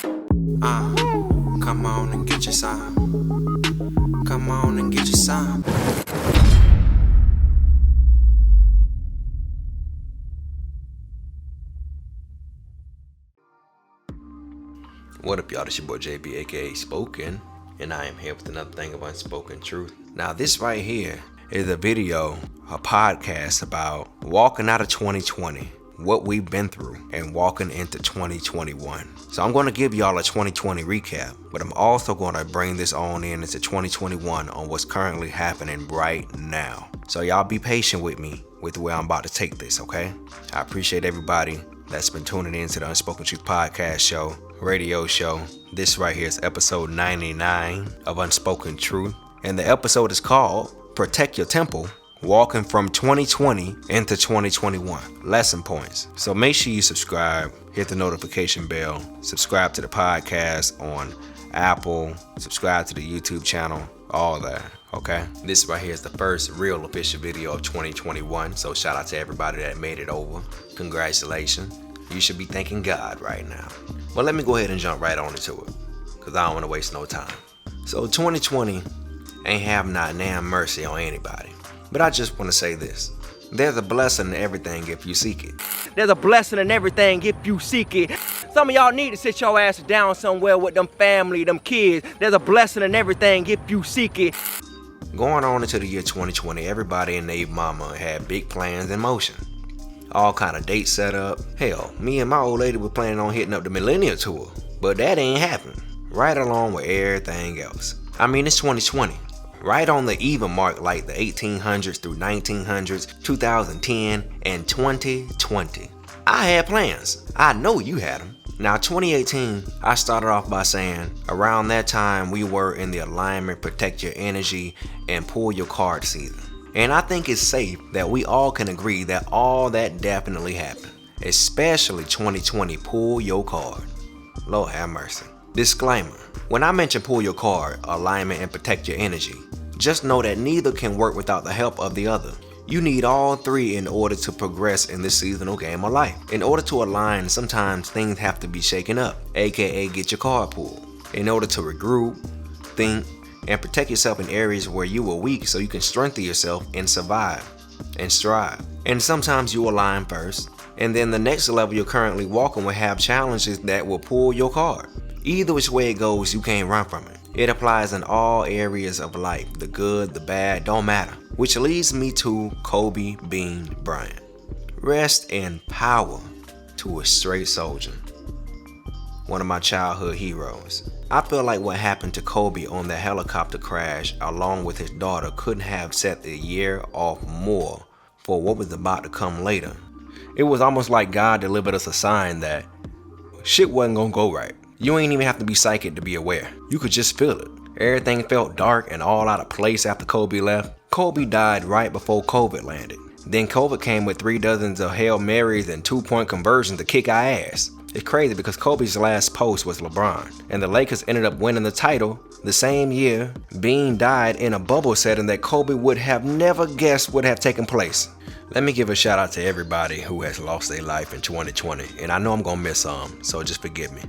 Come on and get your sign. Come on and get your sign. What up, y'all? This your boy JB, aka Spoken, and I am here with another thing of unspoken truth. Now, this right here is a video, a podcast about walking out of 2020, what we've been through, and walking into 2021. So I'm going to give y'all a 2020 recap, but I'm also going to bring this on into 2021 on what's currently happening right now. So y'all be patient with me with where I'm about to take this, okay? I appreciate everybody that's been tuning in to the Unspoken Truth podcast show, radio show. This right here is episode 99 of Unspoken Truth, and the episode is called Protect Your Temple, Walking from 2020 into 2021. Lesson points. So make sure you subscribe, hit the notification bell, subscribe to the podcast on Apple, subscribe to the YouTube channel, all that, okay? This right here is the first real official video of 2021, so shout out to everybody that made it over. Congratulations. You should be thanking God right now. But let me go ahead and jump right on into it, because I don't want to waste no time. So 2020 ain't have not damn mercy on anybody. But I just want to say this. There's a blessing in everything if you seek it. There's a blessing in everything if you seek it. Some of y'all need to sit your ass down somewhere with them family, them kids. There's a blessing in everything if you seek it. Going on into the year 2020, everybody and their mama had big plans in motion. All kind of dates set up. Hell, me and my old lady were planning on hitting up the Millennial Tour, but that ain't happening. Right along with everything else. I mean, it's 2020. Right on the even mark like the 1800s through 1900s, 2010, and 2020. I had plans. I know you had them. Now 2018, I started off by saying around that time we were in the alignment, protect your energy, and pull your card season. And I think it's safe that we all can agree that all that definitely happened. Especially 2020, pull your card. Lord have mercy. Disclaimer. When I mention pull your card, alignment, and protect your energy, just know that neither can work without the help of the other. You need all three in order to progress in this seasonal game of life. In order to align, sometimes things have to be shaken up, aka get your card pulled. In order to regroup, think, and protect yourself in areas where you were weak so you can strengthen yourself and survive and strive. And sometimes you align first, and then the next level you're currently walking will have challenges that will pull your card. Either which way it goes, you can't run from it. It applies in all areas of life. The good, the bad, don't matter. Which leads me to Kobe Bryant. Rest in power to a straight soldier. One of my childhood heroes. I feel like what happened to Kobe on the helicopter crash along with his daughter couldn't have set the year off more for what was about to come later. It was almost like God delivered us a sign that shit wasn't gonna go right. You ain't even have to be psychic to be aware. You could just feel it. Everything felt dark and all out of place after Kobe left. Kobe died right before COVID landed. Then COVID came with 3 dozens of Hail Marys and 2-point conversions to kick our ass. It's crazy because Kobe's last post was LeBron, and the Lakers ended up winning the title the same year. Bean died in a bubble setting that Kobe would have never guessed would have taken place. Let me give a shout out to everybody who has lost their life in 2020, and I know I'm gonna miss some, so just forgive me.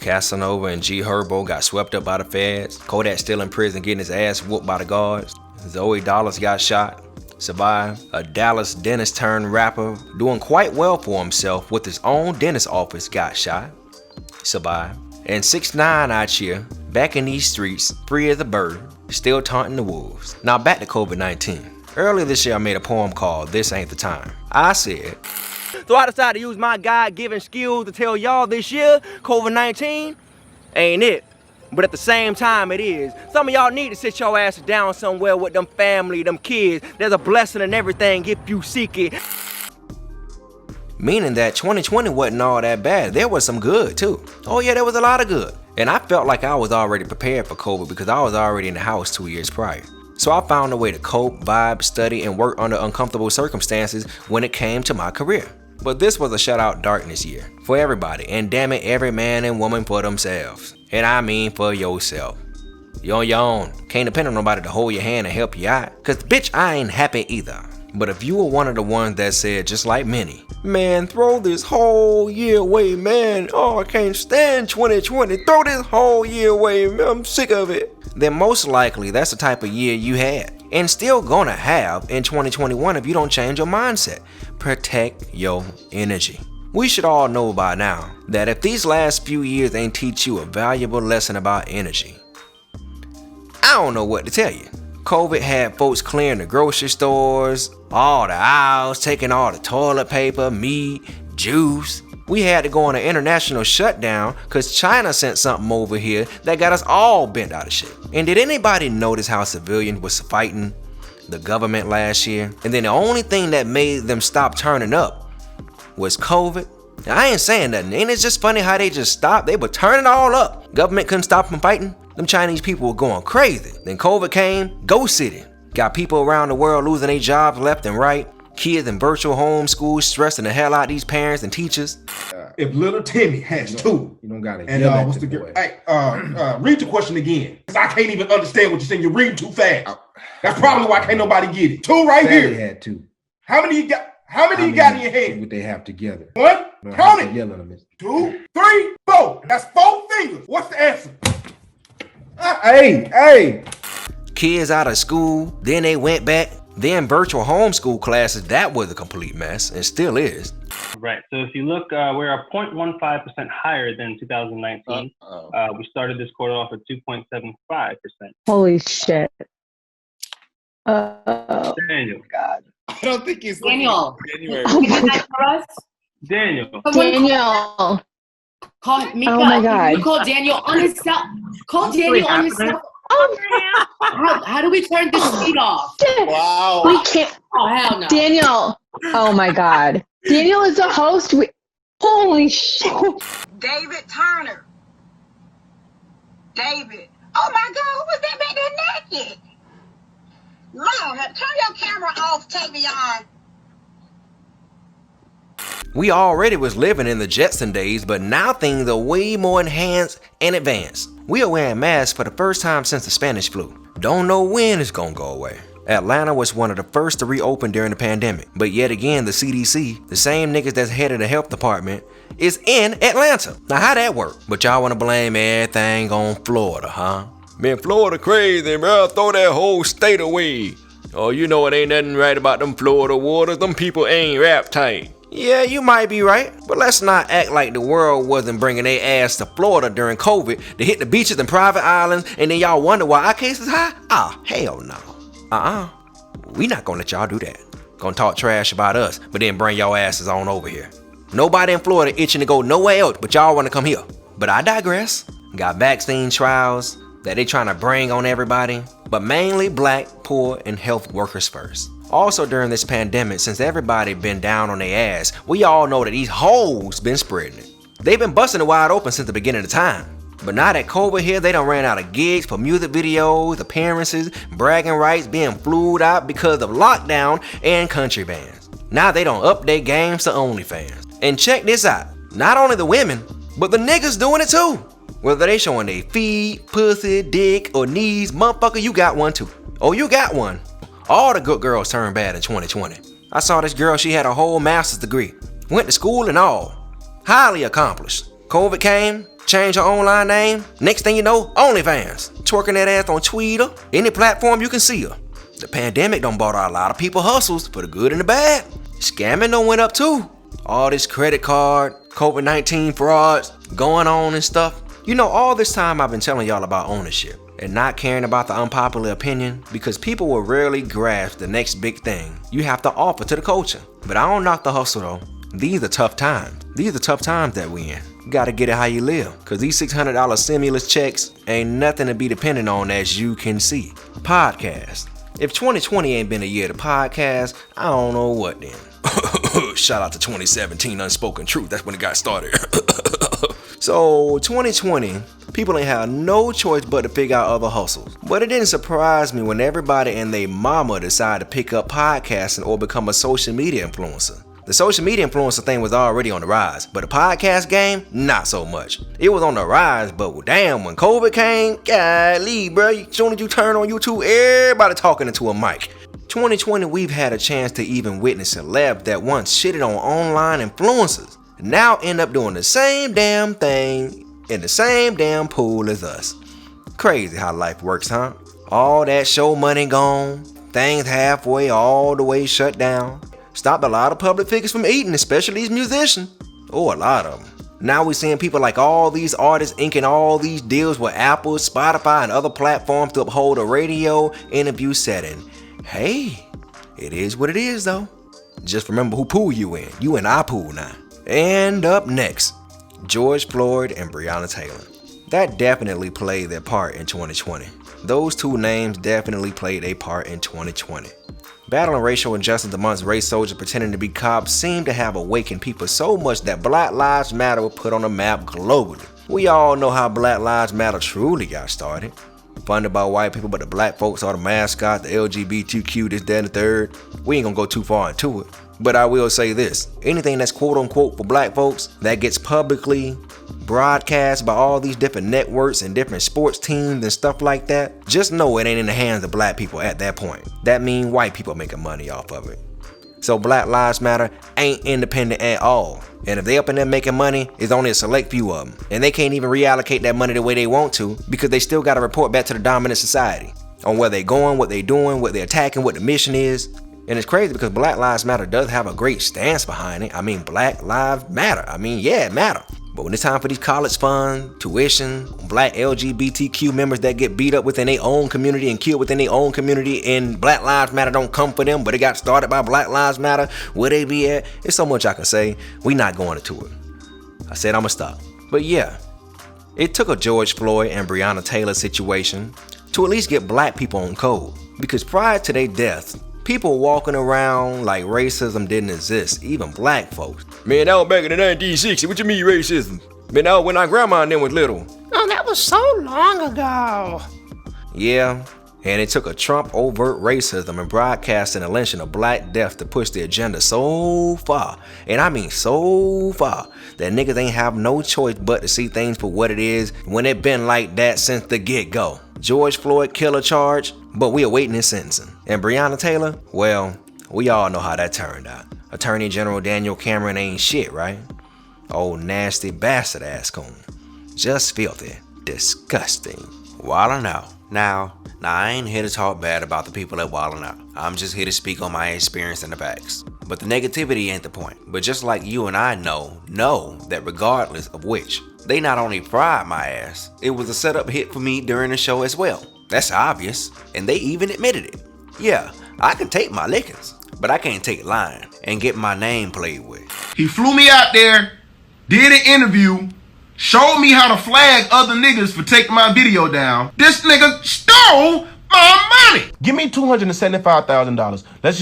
Casanova and G Herbo got swept up by the feds. Kodak still in prison getting his ass whooped by the guards. Zoe Dallas got shot, survived. A Dallas dentist turned rapper doing quite well for himself with his own dentist office got shot, survived. And 6ix9ine out here, back in these streets, free as a bird, still taunting the wolves. Now back to COVID-19. Earlier this year I made a poem called This Ain't the Time. I said, So I decided to use my God-given skills to tell y'all this year, COVID-19 ain't it. but at the same time it is. Some of y'all need to sit your asses down somewhere with them family, them kids. There's a blessing in everything if you seek it. Meaning that 2020 wasn't all that bad. There was some good too. Oh yeah, there was a lot of good. And I felt like I was already prepared for COVID because I was already in the house 2 years prior. So I found a way to cope, vibe, study, and work under uncomfortable circumstances when it came to my career. But this was a shut out darkness year for everybody, and damn it, every man and woman for themselves. And I mean for yourself. You're on your own. Can't depend on nobody to hold your hand and help you out. Cause bitch, I ain't happy either. But if you were one of the ones that said, just like many, man, throw this whole year away, man. Oh, I can't stand 2020. Throw this whole year away, man. I'm sick of it. Then most likely that's the type of year you had and still gonna have in 2021 if you don't change your mindset. Protect your energy. We should all know by now that if these last few years ain't teach you a valuable lesson about energy, I don't know what to tell you. COVID had folks clearing the grocery stores, all the aisles, taking all the toilet paper, meat, juice. We had to go on an international shutdown because China sent something over here that got us all bent out of shape. And did anybody notice how civilians was fighting the government last year? And then the only thing that made them stop turning up was COVID. Now, I ain't saying nothing. Ain't it just funny how they just stopped? They were turning all up. Government couldn't stop them fighting. Them Chinese people were going crazy. Then COVID came, Ghost City. Got people around the world losing their jobs left and right. Kids in virtual homeschool stressing the hell out of these parents and teachers. If little Timmy has two, you don't gotta. And what's the good? Hey, read the question again. Cause I can't even understand what you're saying. You're reading too fast. That's probably why can't nobody get it. Two right Sally here. had two. How many you got? How many you got in your head? What they have together? One. Count it. Yelling them. 2, 3, 4. That's 4 fingers. What's the answer? Hey. Kids out of school, then they went back. Then virtual homeschool classes, that was a complete mess and still is. Right. So if you look, we're 0.15% higher than 2019. We started this quarter off at 2.75%. Holy shit. Daniel. God. I don't think he's Daniel. January. Oh my God. For us? Daniel. Daniel. Call Mika. Oh my God. You call Daniel on his cell. Call Daniel on his cell. How do we turn this feed off? Wow. We can't. Oh, hell no. Daniel. Oh my God. Daniel is the host. Holy shit. David Turner. David. Oh my God, who was that back there naked? Lord, turn your camera off, Tavion. We already was living in the Jetson days, but now things are way more enhanced and advanced. We are wearing masks for the first time since the Spanish flu. Don't know when it's gonna go away. Atlanta was one of the first to reopen during the pandemic, but yet again the CDC, the same niggas that's head of the health department, is in Atlanta. Now how that work? But y'all wanna blame everything on Florida, huh? Man, Florida crazy, bro. Throw that whole state away. Oh, you know it ain't nothing right about them Florida waters. Them people ain't rap tight. Yeah, you might be right, but let's not act like the world wasn't bringing their ass to Florida during COVID to hit the beaches and private islands, and then y'all wonder why our case is high? Ah, hell no. We not gonna let y'all do that. Gonna talk trash about us, but then bring y'all asses on over here. Nobody in Florida itching to go nowhere else, but y'all wanna come here. But I digress. Got vaccine trials that they trying to bring on everybody, but mainly black, poor, and health workers first. Also during this pandemic, since everybody been down on their ass, we all know that these hoes been spreading it. They've been busting it wide open since the beginning of time. But now that COVID here, they done ran out of gigs for music videos, appearances, bragging rights being flued out because of lockdown and country bands. Now they don't update games to OnlyFans. And check this out, not only the women, but the niggas doing it too. Whether they showing their feet, pussy, dick, or knees, motherfucker, you got one too. Oh, you got one. All the good girls turned bad in 2020. I saw this girl, she had a whole master's degree. Went to school and all. Highly accomplished. COVID came, changed her online name. Next thing you know, OnlyFans. Twerking that ass on Twitter, any platform you can see her. The pandemic done bought a lot of people hustles for the good and the bad. Scamming done went up too. All this credit card, COVID-19 frauds going on and stuff. You know, all this time I've been telling y'all about ownership and not caring about the unpopular opinion because people will rarely grasp the next big thing you have to offer to the culture. But I don't knock the hustle though. These are tough times. These are tough times that we in. Gotta get it how you live, cause these $600 stimulus checks ain't nothing to be dependent on, as you can see. Podcast. If 2020 ain't been a year to podcast, I don't know what then. Shout out to 2017 Unspoken Truth, that's when it got started. So 2020, people ain't had no choice but to figure out other hustles. But it didn't surprise me when everybody and their mama decided to pick up podcasting or become a social media influencer. The social media influencer thing was already on the rise, but the podcast game, not so much. It was on the rise, but damn, when COVID came, golly, bro, as soon as you turn on YouTube, everybody talking into a mic. 2020, we've had a chance to even witness celebs that once shitted on online influencers now end up doing the same damn thing in the same damn pool as us. Crazy how life works, huh? All that show money gone, things halfway all the way shut down. Stopped a lot of public figures from eating, especially these musicians. Oh, a lot of them. Now we're seeing people like all these artists inking all these deals with Apple, Spotify, and other platforms to uphold a radio interview setting. Hey, it is what it is though. Just remember who pool you in. You in our pool now. And up next, George Floyd and Breonna Taylor. That definitely played their part in 2020. Those two names definitely played a part in 2020. Battling racial injustice amongst race soldiers pretending to be cops seemed to have awakened people so much that Black Lives Matter was put on the map globally. We all know how Black Lives Matter truly got started. Funded by white people, but the black folks are the mascot, the LGBTQ, this, that, and the third. We ain't gonna go too far into it. But I will say this, anything that's quote unquote for black folks that gets publicly broadcast by all these different networks and different sports teams and stuff like that, just know it ain't in the hands of black people at that point. That means white people making money off of it. So Black Lives Matter ain't independent at all. And if they up in there making money, it's only a select few of them. And they can't even reallocate that money the way they want to because they still gotta report back to the dominant society on where they going, what they doing, what they attacking, what the mission is. And it's crazy because Black Lives Matter does have a great stance behind it. I mean, Black Lives Matter. I mean, yeah, it matter. But when it's time for these college funds, tuition, black LGBTQ members that get beat up within their own community and killed within their own community, and Black Lives Matter don't come for them, but it got started by Black Lives Matter, where they be at? It's so much I can say. We not going into it. I said I'ma stop. But yeah, it took a George Floyd and Breonna Taylor situation to at least get black people on code. Because prior to their deaths, people walking around like racism didn't exist, even black folks. Man, that was back in the 1960s. What you mean racism? Man, that was when our grandma and them was little. Oh, that was so long ago. Yeah, and it took a Trump overt racism and broadcasting a lynching of black death to push the agenda so far, and I mean so far, that niggas ain't have no choice but to see things for what it is when it been like that since the get-go. George Floyd killer charge, but we awaiting his sentencing. And Breonna Taylor, well, we all know how that turned out. Attorney General Daniel Cameron ain't shit, right? Old nasty bastard ass coon. Just filthy, disgusting, wildin' out. Now I ain't here to talk bad about the people that wildin' out. I'm just here to speak on my experience and the facts. But the negativity ain't the point. But just like you and I know that regardless of which, they not only fried my ass, it was a setup hit for me during the show as well. That's obvious, and they even admitted it. Yeah, I can take my lickings, but I can't take lying and get my name played with. He flew me out there, did an interview, showed me how to flag other niggas for taking my video down. This nigga stole my money. Give me $275,000. Let's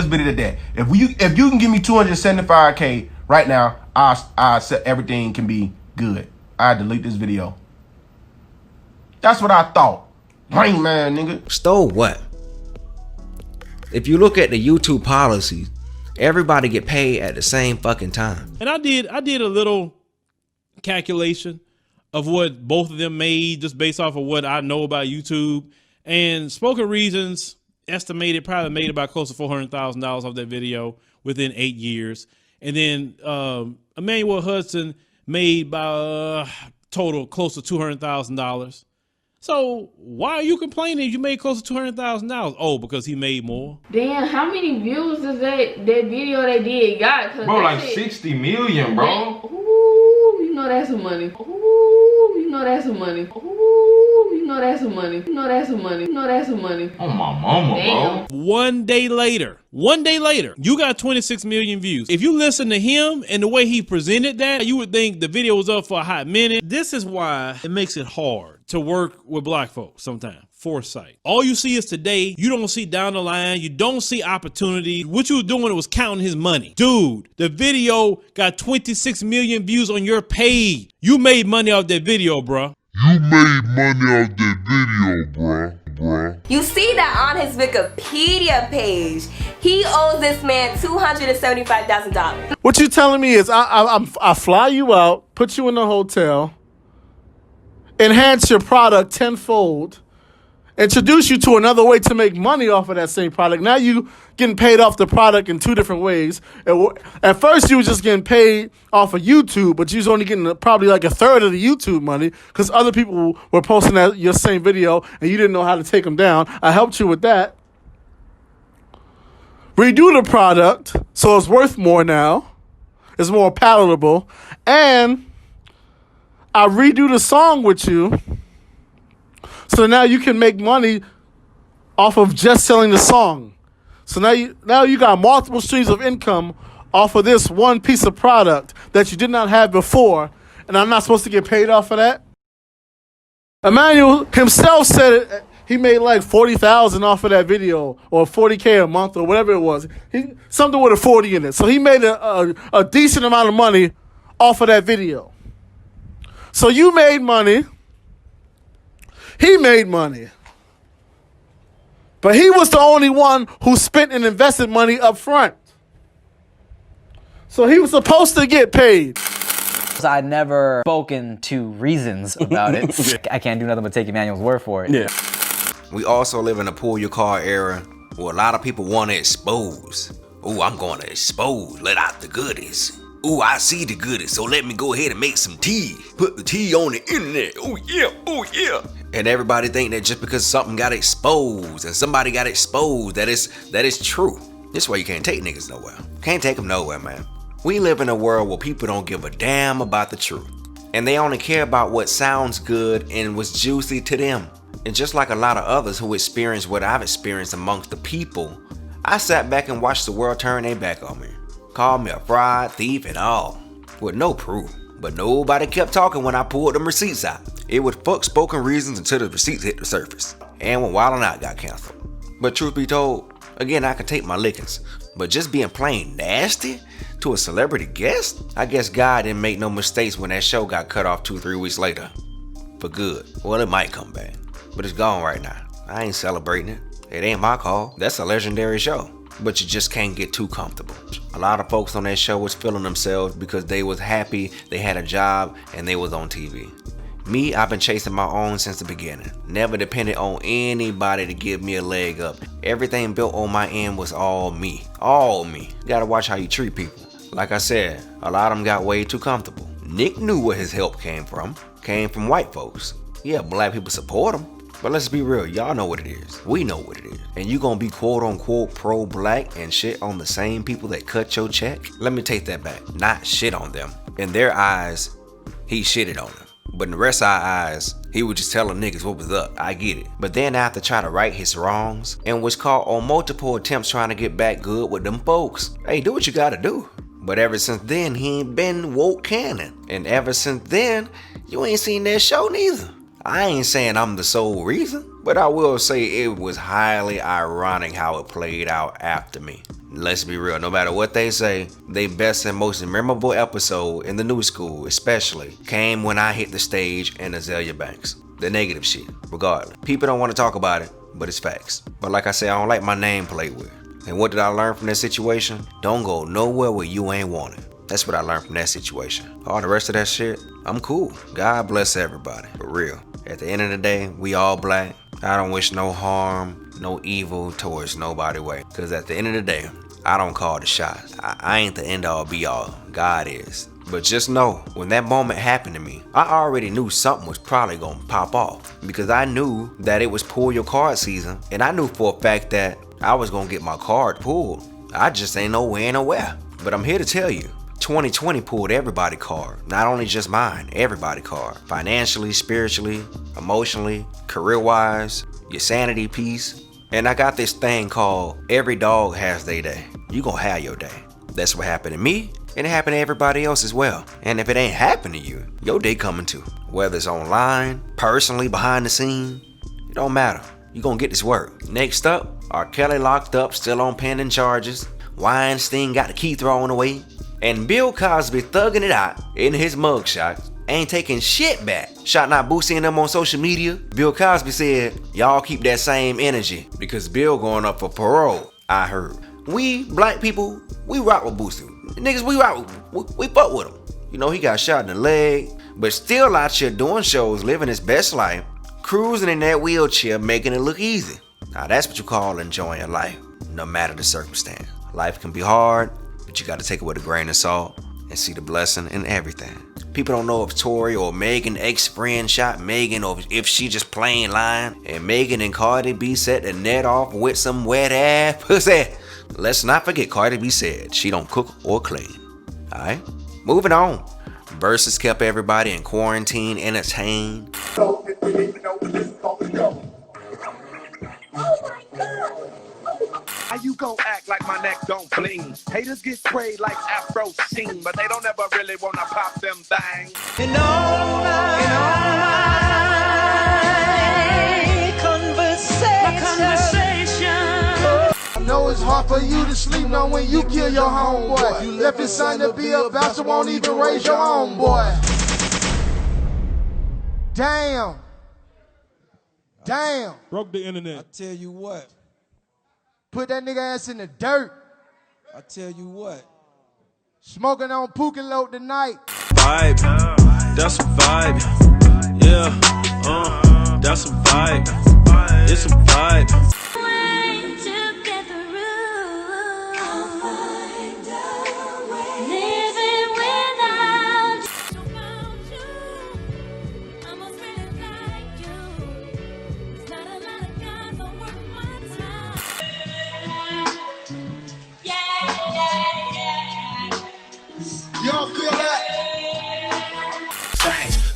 bid it at that. If you can give me $275K right now, I said everything can be good. I delete this video. That's what I thought. Rain man, nigga. Stole what? If you look at the YouTube policies, everybody get paid at the same fucking time. And I did a little calculation of what both of them made just based off of what I know about YouTube. And Spoken Reasons estimated probably made about close to $400,000 off that video within 8 years. And then Emmanuel Hudson made by total close to $200,000. So why are you complaining you made close to $200,000? Oh, because he made more. Damn, how many views does that video they did got? Bro, like 60 million, bro. Ooh, you know that's some money. Ooh, you know that's some money. Ooh, you No, that's some money. No, that's some money. No, that's some money. Oh, my mama, bro. 1 day later, you got 26 million views. If you listen to him and the way he presented that, you would think the video was up for a hot minute. This is why it makes it hard to work with black folks sometimes. Foresight. All you see is today. You don't see down the line. You don't see opportunity. What you were doing was counting his money. Dude, the video got 26 million views on your page. You made money off that video, bruh. You made money off that video, bruh. You see that on his Wikipedia page. He owes this man $275,000. What you telling me is I fly you out, put you in a hotel, enhance your product tenfold, introduce you to another way to make money off of that same product. Now you getting paid off the product in two different ways. At first you were just getting paid off of YouTube, but you was only getting probably like a third of the YouTube money because other people were posting your same video and you didn't know how to take them down. I helped you with that. Redo the product so it's worth more now. It's more palatable. And I redo the song with you. So now you can make money off of just selling the song. So now you got multiple streams of income off of this one piece of product that you did not have before, and I'm not supposed to get paid off of that? Emmanuel himself said he made like $40,000 off of that video, or $40K a month, or whatever it was. Something with a 40 in it. So he made a decent amount of money off of that video. So you made money. He made money. But he was the only one who spent and invested money up front. So he was supposed to get paid. I'd never spoken to reasons about it. I can't do nothing but take Emmanuel's word for it. Yeah. We also live in a pull your car era where a lot of people want to expose. Ooh, I'm going to expose, let out the goodies. Ooh, I see the goodies, so let me go ahead and make some tea. Put the tea on the internet. Oh yeah, oh yeah. And everybody think that just because something got exposed and somebody got exposed, that is true. This way you can't take niggas nowhere. Can't take them nowhere, man. We live in a world where people don't give a damn about the truth. And they only care about what sounds good and was juicy to them. And just like a lot of others who experienced what I've experienced amongst the people, I sat back and watched the world turn their back on me. Called me a fraud, thief, and all. With no proof. But nobody kept talking when I pulled them receipts out. It was fuck spoken reasons until the receipts hit the surface. And when Wild 'N Out got canceled. But truth be told, again, I can take my lickings. But just being plain nasty to a celebrity guest? I guess God didn't make no mistakes when that show got cut off 2-3 weeks later. For good. Well, it might come back. But it's gone right now. I ain't celebrating it. It ain't my call. That's a legendary show. But you just can't get too comfortable. A lot of folks on that show was feeling themselves because they was happy, they had a job, and they was on TV. Me, I've been chasing my own since the beginning. Never depended on anybody to give me a leg up. Everything built on my end was all me. All me. You gotta watch how you treat people. Like I said, a lot of them got way too comfortable. Nick knew where his help came from. Came from white folks. Yeah, black people support him. But let's be real, y'all know what it is. We know what it is. And you gonna be quote unquote pro-black and shit on the same people that cut your check? Let me take that back. Not shit on them. In their eyes, he shitted on them. But in the rest of our eyes, he was just telling niggas what was up. I get it. But then after trying to right his wrongs and was caught on multiple attempts trying to get back good with them folks, hey, do what you gotta do. But ever since then, he ain't been woke canon. And ever since then, you ain't seen that show neither. I ain't saying I'm the sole reason, but I will say it was highly ironic how it played out after me. Let's be real, no matter what they say, they best and most memorable episode in the new school especially came when I hit the stage in Azalea Banks. The negative shit, regardless. People don't want to talk about it, but it's facts. But like I said, I don't like my name played with. And what did I learn from that situation? Don't go nowhere where you ain't wanted. That's what I learned from that situation. All the rest of that shit, I'm cool. God bless everybody, for real. At the end of the day, we all black. I don't wish no harm, no evil towards nobody way. Cause at the end of the day, I don't call the shots. I ain't the end all be all. God is. But just know, when that moment happened to me, I already knew something was probably gonna pop off. Because I knew that it was pull your card season. And I knew for a fact that I was gonna get my card pulled. I just ain't know when or where. But I'm here to tell you, 2020 pulled everybody card, not only just mine, everybody card. Financially, spiritually, emotionally, career-wise, your sanity piece. And I got this thing called every dog has their day. You gonna have your day. That's what happened to me, and it happened to everybody else as well. And if it ain't happened to you, your day coming too. Whether it's online, personally, behind the scene, it don't matter. You gonna get this work. Next up, R. Kelly locked up, still on pending charges. Weinstein got the key thrown away. And Bill Cosby thugging it out in his mugshot. Ain't taking shit back. Shouting out Boosie and them on social media. Bill Cosby said, y'all keep that same energy because Bill going up for parole, I heard. We, black people, we rock with Boosie. Niggas, we rock with, we fuck with him. You know, he got shot in the leg, but still out here doing shows, living his best life, cruising in that wheelchair, making it look easy. Now that's what you call enjoying your life, no matter the circumstance. Life can be hard, but you gotta take it with a grain of salt and see the blessing in everything. People don't know if Tory or Megan ex-friend shot Megan or if she just plain lying and Megan and Cardi B set the net off with some wet ass pussy. Let's not forget Cardi B said she don't cook or clean. Alright, moving on. Versus kept everybody in quarantine entertained. How you gon' act like my neck don't bling? Haters get sprayed like Afro Sheen, but they don't ever really wanna pop them bangs. In all my conversation. I know it's hard for you to sleep knowing when you kill your homeboy. You left his son to be a bastard, won't even raise your own boy. Damn. Damn. Broke the internet. I tell you what. Put that nigga ass in the dirt. I tell you what. Smoking on Pookie Load tonight. Vibe, that's a vibe. Yeah, that's a vibe. It's a vibe. Y'all feel that?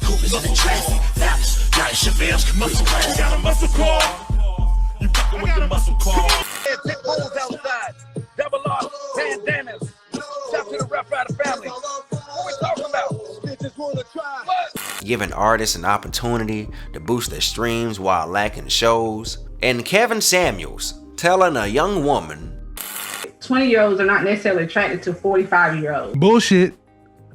Coopers in the traffic, Dallas, Johnny Chevelle's muscle car. You got a muscle car? You fucking with the muscle car. Pit bulls outside, double R, bandanas. Shout to the Rough Rider family. What we talking about? Bitches wanna try. What? Giving artists an opportunity to boost their streams while lacking shows. And Kevin Samuels telling a young woman 20-year-olds are not necessarily attracted to 45-year-olds. Bullshit.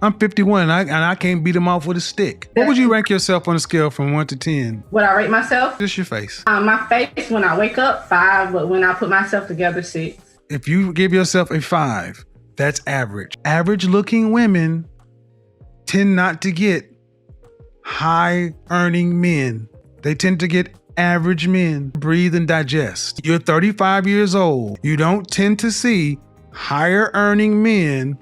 I'm 51 and I can't beat him off with a stick. What would you rank yourself on a scale from 1 to 10? Would I rate myself? Just your face. My face, when I wake up, 5, but when I put myself together, 6. If you give yourself a 5, that's average. Average looking women tend not to get high earning men. They tend to get average men. Breathe and digest. You're 35 years old. You don't tend to see higher earning men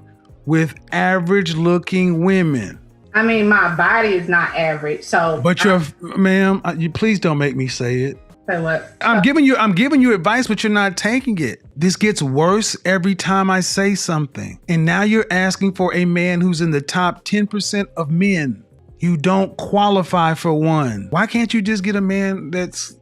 with average looking women. I mean, my body is not average, so. But ma'am, you please don't make me say it. Say what? I'm giving you advice, but you're not taking it. This gets worse every time I say something. And now you're asking for a man who's in the top 10% of men. You don't qualify for one. Why can't you just get a man that's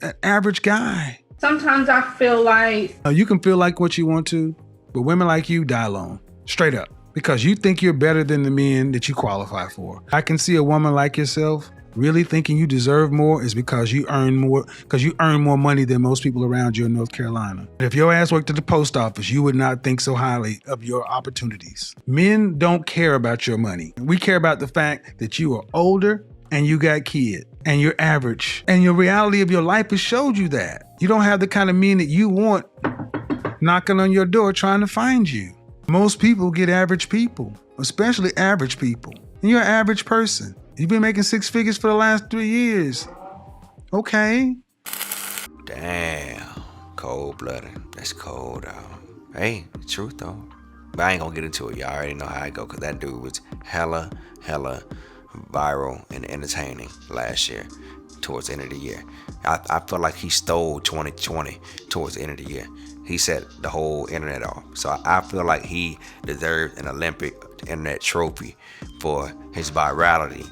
an average guy? Sometimes I feel like. You can feel like what you want to, but women like you die alone. Straight up. Because you think you're better than the men that you qualify for. I can see a woman like yourself really thinking you deserve more is because you earn more money than most people around you in North Carolina. If your ass worked at the post office, you would not think so highly of your opportunities. Men don't care about your money. We care about the fact that you are older and you got kids and you're average. And your reality of your life has showed you that. You don't have the kind of men that you want knocking on your door trying to find you. Most people get average people, especially average people. And you're an average person. You've been making 6 figures for the last 3 years. Okay. damn, cold-blooded. That's cold, though. Hey, the truth, though. But I ain't gonna get into it. Y'all already know how I go, because that dude was hella viral and entertaining last year towards the end of the year. I felt like he stole 2020 towards the end of the year. he set the whole internet off. So I feel like he deserved an Olympic internet trophy for his virality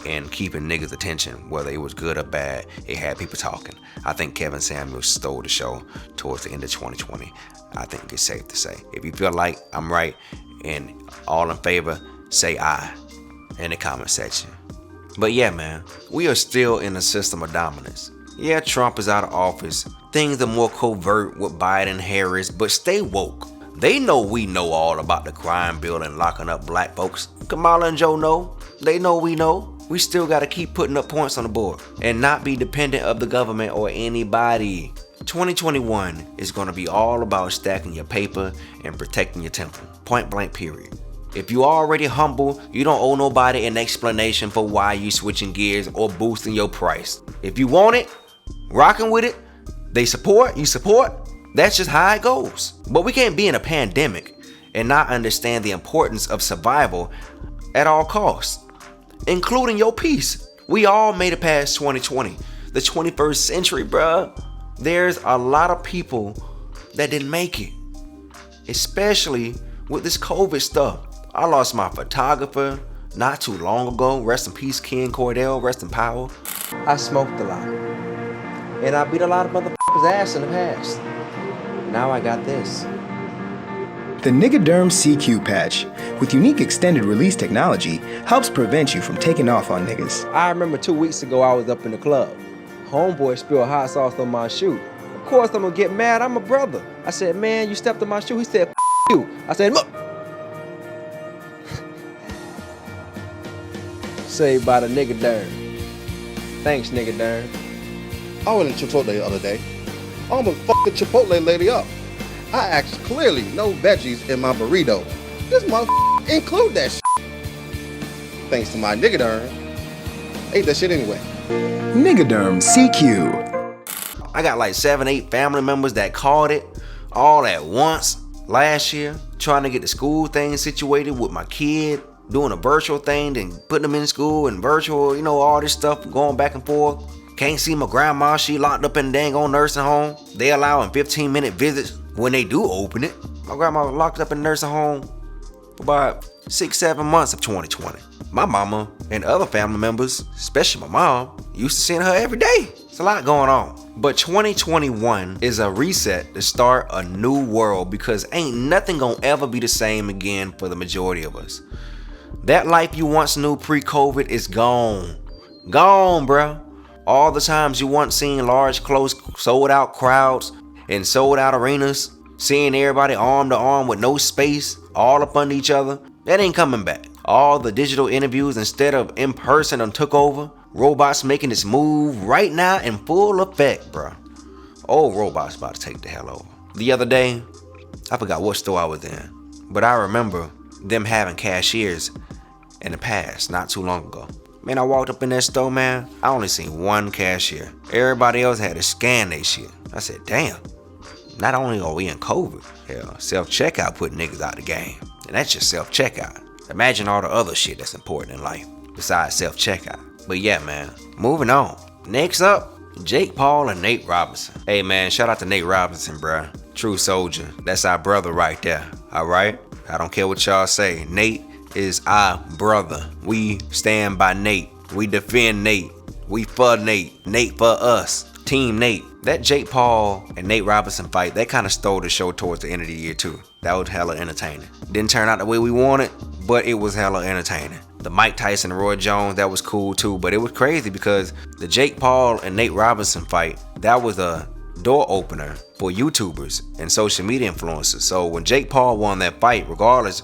and keeping niggas' attention, whether it was good or bad. It had people talking. I think Kevin Samuels stole the show towards the end of 2020. I think it's safe to say. If you feel like I'm right and all in favor, say aye in the comment section. But yeah, man, we are still in a system of dominance. Yeah, Trump is out of office. Things are more covert with Biden and Harris, but stay woke. They know we know all about the crime bill and locking up black folks. Kamala and Joe know. They know we know. We still gotta keep putting up points on the board and not be dependent of the government or anybody. 2021 is gonna be all about stacking your paper and protecting your temple. Point blank period. If you already humble, you don't owe nobody an explanation for why you switching gears or boosting your price. If you want it, rocking with it, they support, you support. That's just how it goes. But we can't be in a pandemic and not understand the importance of survival at all costs, including your peace. We all made it past 2020, the 21st century, bruh. There's a lot of people that didn't make it, especially with this COVID stuff. I lost my photographer not too long ago. Rest in peace, Ken Cordell. Rest in power. I smoked a lot. And I beat a lot of motherfuckers' ass in the past. Now I got this. The Nigaderm CQ patch, with unique extended release technology, helps prevent you from taking off on niggas. I remember 2 weeks ago I was up in the club. Homeboy spilled hot sauce on my shoe. Of course I'm gonna get mad, I'm a brother. I said, man, you stepped on my shoe. He said, F you. I said, look. Saved by the Nigaderm. Thanks, Nigaderm. I went to Chipotle the other day. I almost fucked the Chipotle lady up. I asked clearly no veggies in my burrito. This motherfucker include that shit. Thanks to my Nigaderm. Ate that shit anyway. Nigaderm CQ. I got like 7, 8 family members that caught it all at once last year, trying to get the school thing situated with my kid, doing a virtual thing, then putting them in school and virtual, all this stuff going back and forth. Can't see my grandma, she locked up in the dang old nursing home. They allowing 15-minute visits when they do open it. My grandma was locked up in the nursing home for about 6-7 months of 2020. My mama and other family members, especially my mom, used to seeing her every day. It's a lot going on. But 2021 is a reset to start a new world, because ain't nothing gonna ever be the same again for the majority of us. That life you once knew pre-COVID is gone. Gone, bruh. All the times you once seen large, close, sold out crowds and sold out arenas, seeing everybody arm to arm with no space, all up under each other, that ain't coming back. All the digital interviews instead of in person done took over. Robots making this move right now in full effect, bruh. Old robots about to take the hell over. The other day, I forgot what store I was in, but I remember them having cashiers in the past, not too long ago. Man, I walked up in that store, man, I only seen one cashier. Everybody else had to scan their shit. I said, damn, not only are we in COVID, hell, self-checkout put niggas out the game. And that's just self-checkout. Imagine all the other shit that's important in life besides self-checkout. But yeah, man, moving on. Next up, Jake Paul and Nate Robinson. Hey man, shout out to Nate Robinson, bruh. True soldier. That's our brother right there, alright? I don't care what y'all say. Nate is our brother. We stand by Nate. We defend Nate. We for Nate. Nate for us. Team Nate. That Jake Paul and Nate Robinson fight, that kind of stole the show towards the end of the year too. That was hella entertaining. Didn't turn out the way we wanted, but it was hella entertaining. The Mike Tyson and Roy Jones, that was cool too, but it was crazy because the Jake Paul and Nate Robinson fight, that was a door opener for YouTubers and social media influencers. So when Jake Paul won that fight, regardless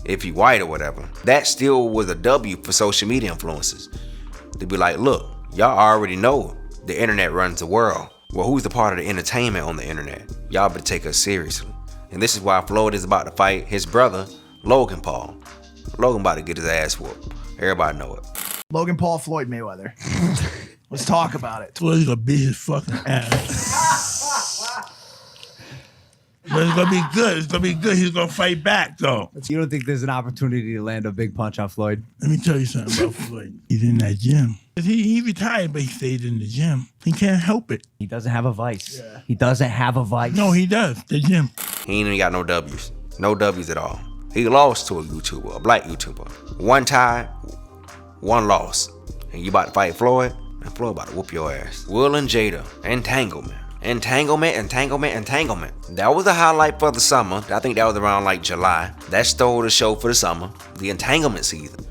if he white or whatever, that still was a W for social media influencers. To be like, look, y'all already know the internet runs the world. Well, who's the part of the entertainment on the internet? Y'all better take us seriously. And this is why Floyd is about to fight his brother, Logan Paul. Logan about to get his ass whooped. Everybody know it. Logan Paul, Floyd Mayweather. Let's talk about it. Floyd's gonna beat his fucking ass. But it's gonna be good. It's gonna be good. He's gonna fight back, though. You don't think there's an opportunity to land a big punch on Floyd? Let me tell you something about Floyd. He's in that gym. He retired, but he stayed in the gym. He can't help it. He doesn't have a vice. Yeah. He doesn't have a vice. No, he does. The gym. He ain't even got no W's. No W's at all. He lost to a YouTuber, a black YouTuber. One tie, one loss. And you about to fight Floyd? And Floyd about to whoop your ass. Will and Jada, entanglement. Entanglement. That was the highlight for the summer. I think that was around like July. That stole the show for the summer. The entanglement season.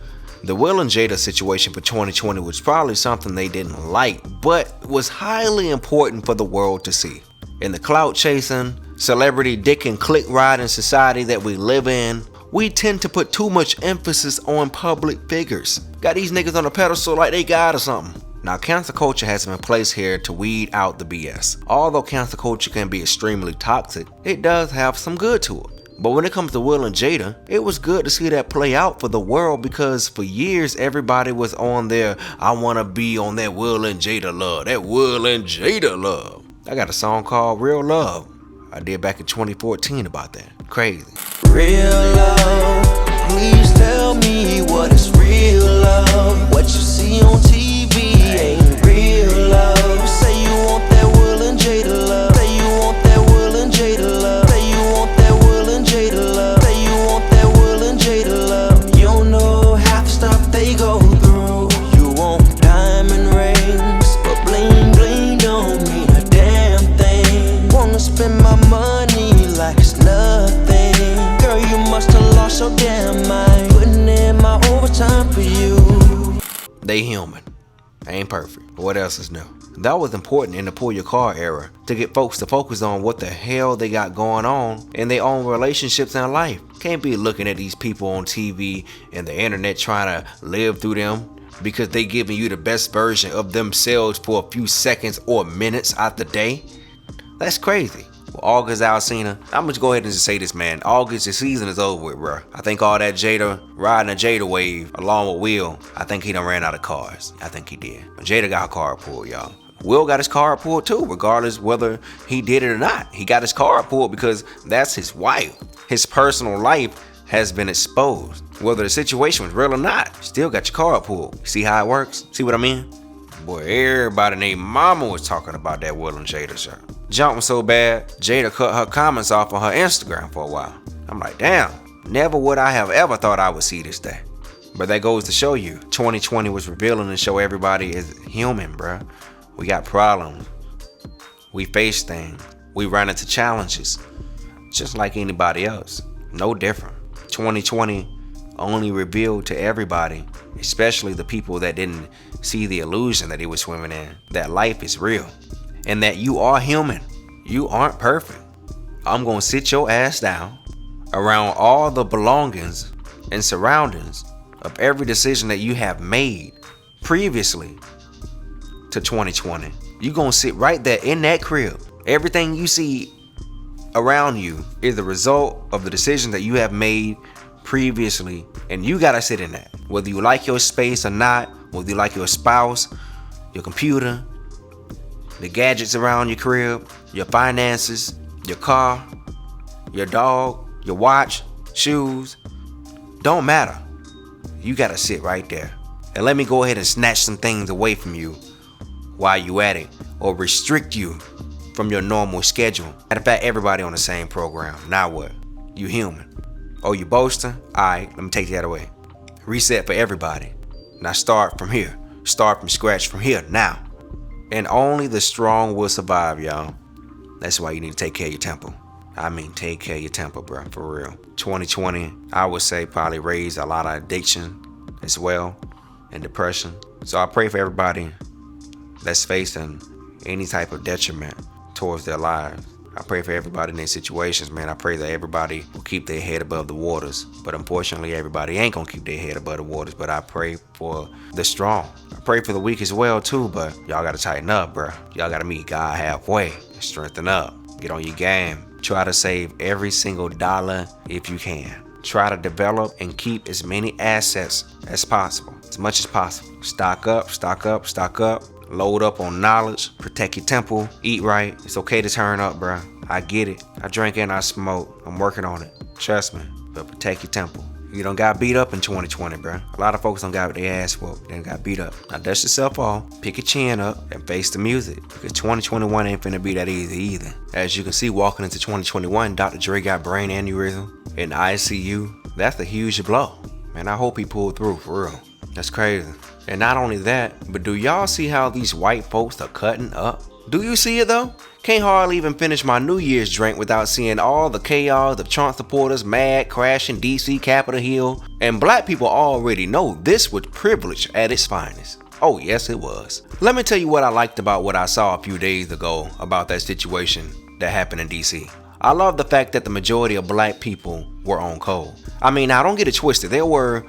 The Will and Jada situation for 2020 was probably something they didn't like, but was highly important for the world to see. In the clout chasing, celebrity dick and click riding society that we live in, we tend to put too much emphasis on public figures. Got these niggas on a pedestal like they God or something. Now, cancel culture has been placed here to weed out the BS. Although cancel culture can be extremely toxic, it does have some good to it. But when it comes to Will and Jada, it was good to see that play out for the world, because for years everybody was on their I wanna be on that Will and Jada love, that Will and Jada love. I got a song called Real Love I did back in 2014 about that. Crazy. Real love, please tell me what is real love. What you see on TV ain't real love. Say you want that Will and Jada love. Say you want that Will and Jada love. Say you want that Will and Jada love. Say you want that Will and Jada love. You don't know half the stuff they go through. You want diamond rings, but bling bling don't mean a damn thing. Wanna spend my money like it's nothing. Girl, you must have lost your damn mind. Putting in my overtime for you. They human. They ain't perfect. What else is new? That was important in the pull your car era, to get folks to focus on what the hell they got going on in their own relationships and life. Can't be looking at these people on TV and the internet trying to live through them because they giving you the best version of themselves for a few seconds or minutes out the day. That's crazy. Well, August Alsina, I'm gonna go ahead and just say this, man. August, the season is over with, bro. I think all that Jada, riding a Jada wave along with Will, I think he done ran out of cars. I think he did. Jada got a card pulled, y'all. Will got his card pulled too, regardless whether he did it or not. He got his card pulled because that's his wife. His personal life has been exposed. Whether the situation was real or not, still got your card pulled. See how it works? See what I mean? Boy, everybody named Mama was talking about that Will and Jada show. Jump was so bad, Jada cut her comments off on her Instagram for a while. I'm like, damn, never would I have ever thought I would see this day. But that goes to show you, 2020 was revealing and show everybody is human, bruh. We got problems. We face things. We run into challenges. Just like anybody else. No different. 2020 only revealed to everybody, especially the people that didn't see the illusion that he was swimming in, that life is real and that you are human. You aren't perfect. I'm gonna sit your ass down around all the belongings and surroundings of every decision that you have made previously to 2020. You gonna sit right there in that crib. Everything you see around you is the result of the decision that you have made previously, and you gotta sit in that. Whether you like your space or not, whether you like your spouse, your computer, the gadgets around your crib, your finances, your car, your dog, your watch, shoes, don't matter. You gotta sit right there. And let me go ahead and snatch some things away from you while you at it, or restrict you from your normal schedule. Matter of fact, everybody on the same program. Now what? You human. Oh, you boasting? Alright, let me take that away. Reset for everybody. Now start from here. Start from scratch from here now. And only the strong will survive, y'all. That's why you need to take care of your temple. I mean, take care of your temple, bro, for real. 2020, I would say, probably raised a lot of addiction as well, and depression. So I pray for everybody that's facing any type of detriment towards their lives. I pray for everybody in their situations, man. I pray that everybody will keep their head above the waters. But unfortunately, everybody ain't gonna keep their head above the waters. But I pray for the strong. I pray for the weak as well, too. But y'all gotta tighten up, bro. Y'all gotta meet God halfway. Strengthen up. Get on your game. Try to save every single dollar if you can. Try to develop and keep as many assets as possible. As much as possible. Stock up, stock up, stock up. Load up on knowledge, protect your temple, eat right. It's okay to turn up, bruh. I get it. I drink and I smoke. I'm working on it. Trust me. But protect your temple. You don't got beat up in 2020, bruh. A lot of folks don't got their ass whooped. They got beat up. Now dust yourself off, pick your chin up, and face the music. Because 2021 ain't finna be that easy either. As you can see, walking into 2021, Dr. Dre got brain aneurysm in the ICU. That's a huge blow. Man, I hope he pulled through, for real. That's crazy. And not only that, but do y'all see how these white folks are cutting up? Do you see it though? Can't hardly even finish my New Year's drink without seeing all the chaos of Trump supporters mad crashing DC Capitol Hill. And black people already know this was privilege at its finest. Oh yes it was. Let me tell you what I liked about what I saw a few days ago about that situation that happened in DC. I love the fact that the majority of black people were on code. I mean, now don't get it twisted. There were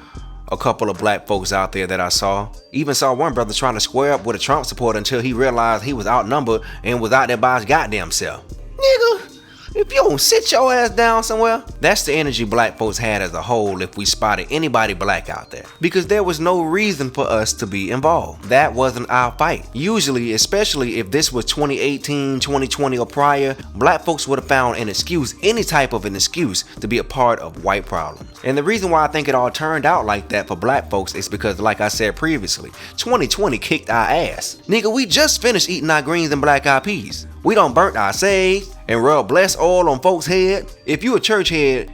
a couple of black folks out there that I saw. Even saw one brother trying to square up with a Trump supporter until he realized he was outnumbered and was out there by his goddamn self. Nigga, if you don't sit your ass down somewhere. That's the energy black folks had as a whole if we spotted anybody black out there. Because there was no reason for us to be involved. That wasn't our fight. Usually, especially if this was 2018, 2020 or prior, black folks would have found an excuse, any type of an excuse, to be a part of white problems. And the reason why I think it all turned out like that for black folks is because, like I said previously, 2020 kicked our ass. Nigga, we just finished eating our greens and black eyed peas. We done burnt our sage and rub blessed oil on folks' head. If you a church head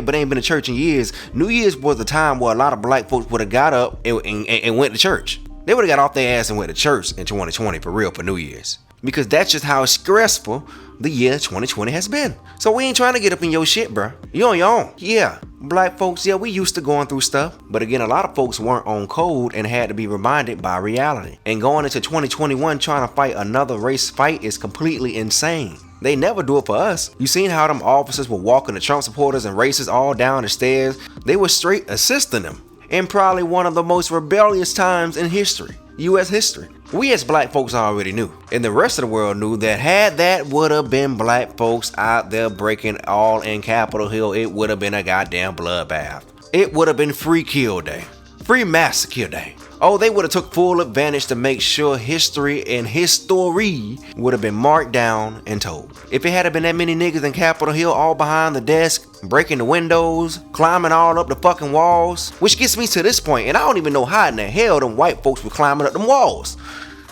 but ain't been to church in years, New Year's was the time where a lot of black folks would have got up and went to church. They would have got off their ass and went to church in 2020 for real for New Year's. Because that's just how stressful the year 2020 has been. So we ain't trying to get up in your shit, bruh. You on your own. Yeah, black folks, yeah, we used to going through stuff. But again, a lot of folks weren't on code and had to be reminded by reality. And going into 2021 trying to fight another race fight is completely insane. They never do it for us. You seen how them officers were walking the Trump supporters and racists all down the stairs? They were straight assisting them. In probably one of the most rebellious times in history. U.S. history. We as black folks already knew, and the rest of the world knew that had that would have been black folks out there breaking all in Capitol Hill, it would have been a goddamn bloodbath. It would have been free kill day, free massacre day. Oh, they would have took full advantage to make sure history and history would have been marked down and told. If it had been that many niggas in Capitol Hill all behind the desk, breaking the windows, climbing all up the fucking walls, which gets me to this point, and I don't even know how in the hell them white folks were climbing up them walls.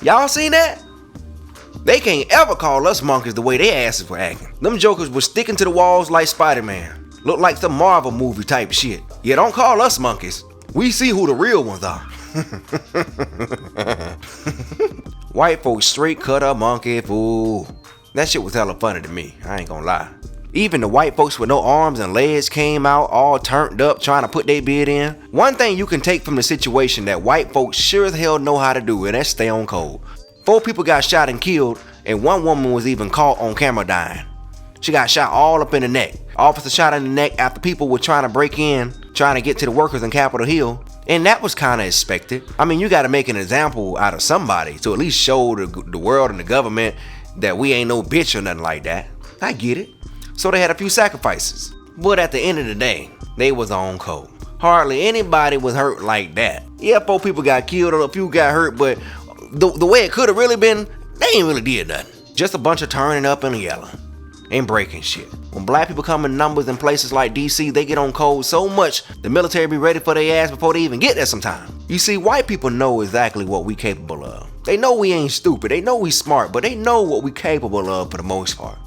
Y'all seen that? They can't ever call us monkeys the way they asses were acting. Them jokers were sticking to the walls like Spider-Man. Looked like some Marvel movie type shit. Yeah, don't call us monkeys. We see who the real ones are. White folks straight cut a monkey, fool. That shit was hella funny to me, I ain't gonna lie. Even the white folks with no arms and legs came out all turned up trying to put their bid in. One thing you can take from the situation that white folks sure as hell know how to do, and that's stay on code. 4 people got shot and killed, and 1 woman was even caught on camera dying. She got shot all up in the neck. Officer shot in the neck after people were trying to break in, trying to get to the workers in Capitol Hill. And that was kind of expected. I mean, you got to make an example out of somebody to at least show the world and the government that we ain't no bitch or nothing like that. I get it. So they had a few sacrifices. But at the end of the day, they was on code. Hardly anybody was hurt like that. Yeah, 4 people got killed or a few got hurt, but the way it could have really been, they ain't really did nothing. Just a bunch of turning up and yelling and breaking shit. When black people come in numbers in places like DC, they get on code so much, the military be ready for their ass before they even get there sometime. You see, white people know exactly what we capable of. They know we ain't stupid, they know we smart, but they know what we capable of for the most part.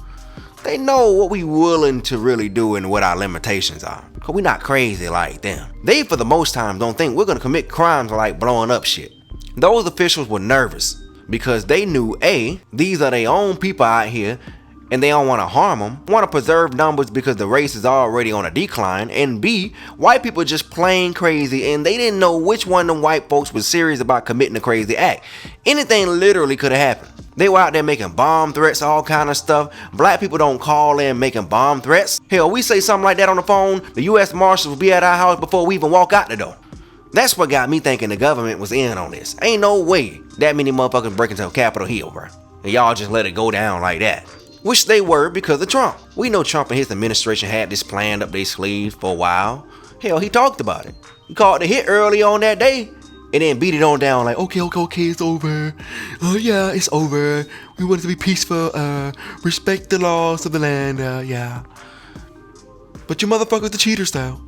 They know what we willing to really do and what our limitations are. Cause we not crazy like them. They for the most time don't think we're gonna commit crimes like blowing up shit. Those officials were nervous because they knew A, these are their own people out here and they don't want to harm them, want to preserve numbers because the race is already on a decline, and B, white people just plain crazy and they didn't know which one of them white folks was serious about committing a crazy act. Anything literally could have happened. They were out there making bomb threats, all kind of stuff. Black people don't call in making bomb threats. Hell, we say something like that on the phone, the U.S. Marshals will be at our house before we even walk out the door. That's what got me thinking the government was in on this. Ain't no way that many motherfuckers break into Capitol Hill, bro. And y'all just let it go down like that. Which they were because of Trump. We know Trump and his administration had this planned up their sleeves for a while. Hell, he talked about it. He called the hit early on that day and then beat it on down like, okay, it's over. Yeah, it's over. We want it to be peaceful. Respect the laws of the land. Yeah. But you motherfuckers the cheaters style.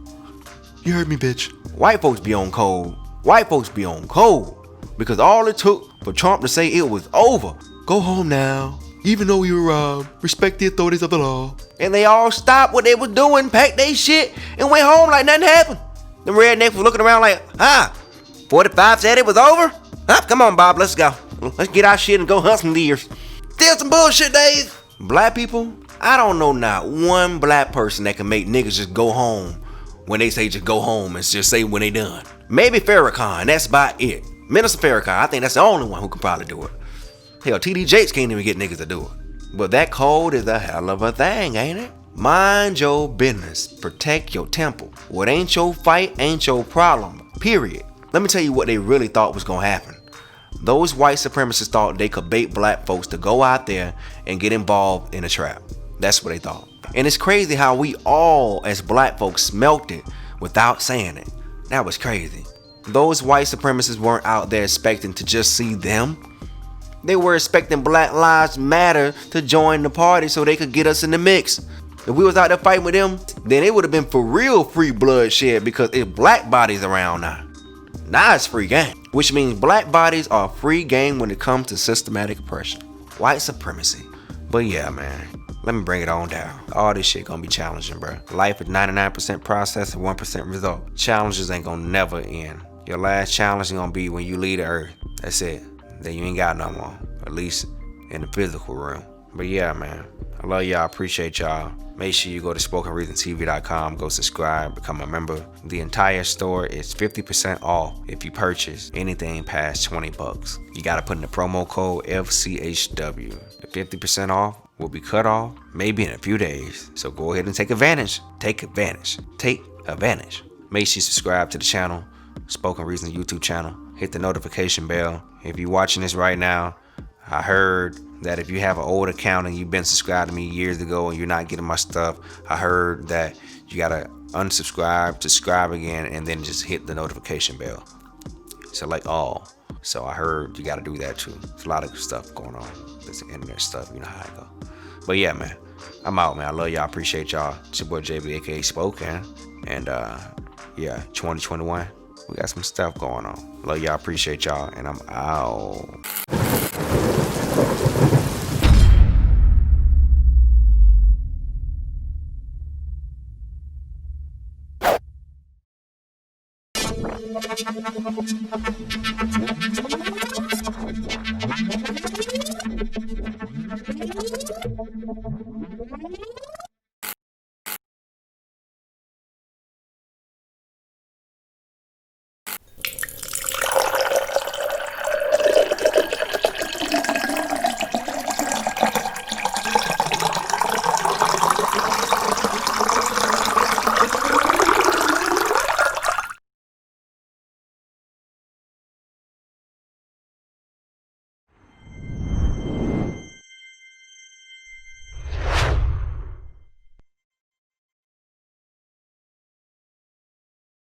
You heard me, bitch. White folks be on cold. White folks be on cold. Because all it took for Trump to say it was over. Go home now. Even though we were robbed, respect the authorities of the law. And they all stopped what they was doing, packed their shit, and went home like nothing happened. Them rednecks were looking around like, 45 said it was over? Come on, Bob, let's go. Let's get our shit and go hunt some deers. Still some bullshit, Dave. Black people, I don't know not one black person that can make niggas just go home when they say just go home and just say when they done. Maybe Farrakhan, that's about it. Minister Farrakhan, I think that's the only one who can probably do it. Hell, TD Jakes can't even get niggas to do it. But that code is a hell of a thing, ain't it? Mind your business. Protect your temple. What ain't your fight ain't your problem. Period. Let me tell you what they really thought was gonna happen. Those white supremacists thought they could bait black folks to go out there and get involved in a trap. That's what they thought. And it's crazy how we all as black folks smelt it without saying it. That was crazy. Those white supremacists weren't out there expecting to just see them. They were expecting Black Lives Matter to join the party so they could get us in the mix. If we was out there fighting with them, then it would have been for real free bloodshed, because it's black bodies around now. Now it's free game. Which means black bodies are free game when it comes to systematic oppression. White supremacy. But yeah, man. Let me bring it on down. All this shit gonna be challenging, bro. Life is 99% process and 1% result. Challenges ain't gonna never end. Your last challenge is gonna be when you leave the earth. That's it. Then you ain't got no more. At least in the physical realm. But yeah, man. I love y'all. Appreciate y'all. Make sure you go to SpokenReasonTV.com. Go subscribe. Become a member. The entire store is 50% off if you purchase anything past 20 bucks. You gotta put in the promo code FCHW. The 50% off will be cut off maybe in a few days. So go ahead and take advantage. Take advantage. Take advantage. Make sure you subscribe to the channel. Spoken Reason YouTube channel. Hit the notification bell. If you're watching this right now, I heard that if you have an old account and you've been subscribed to me years ago and you're not getting my stuff, I heard that you gotta unsubscribe, subscribe again, and then just hit the notification bell. Select all. So I heard you gotta do that too. There's a lot of stuff going on. There's the internet stuff, you know how it go. But yeah, man, I'm out, man. I love y'all. Appreciate y'all. It's your boy JB, aka Spoken. And yeah, 2021. We got some stuff going on. Love y'all, appreciate y'all, and I'm out.